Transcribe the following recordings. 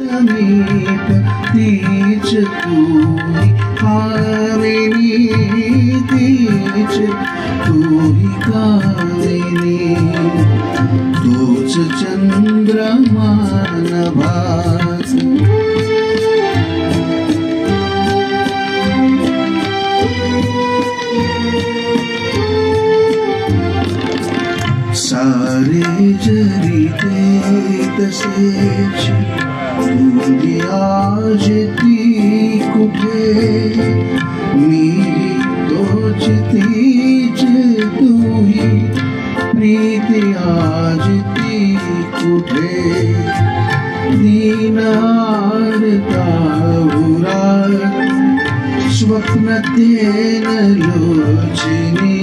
समीप तीच तू ही कामिनी, तीच तू ही कामिनी, तूच चंद्रमा नभासी। सारे जरी ते तसेच तुझी आज ती कुठे, मी तोच तीच तूही प्रीती आज ती कुठे, दीन आरता उरात स्वप्न तेन लोचनी,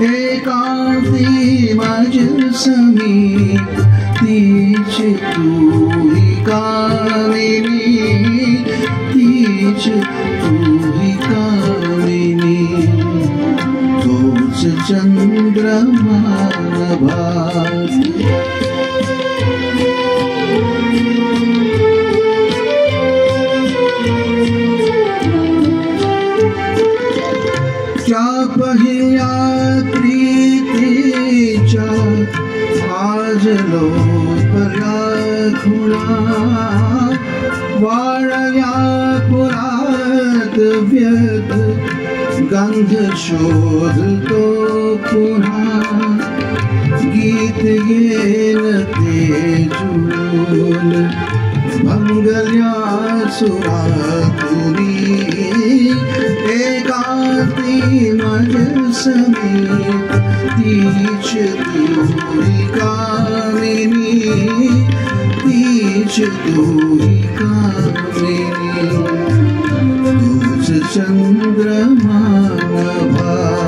एकांती माझ समीप तीच तू ही कामिनी, तीच तू ही कामिनी, तोच चंद्रमा नभासी। क्या पहिल्या प्रीतीच्या आज लोपल्या खुणा, वाळल्या पुरात व्यथ गंध शोधतो पुन्हा, गीत येन ते जुळून भंगल्या सुरातुनी, एकांती माझ समीप तीच तू ही कामिनी, तीच तू ही कामिनी, तूच चंद्रमा नभासी।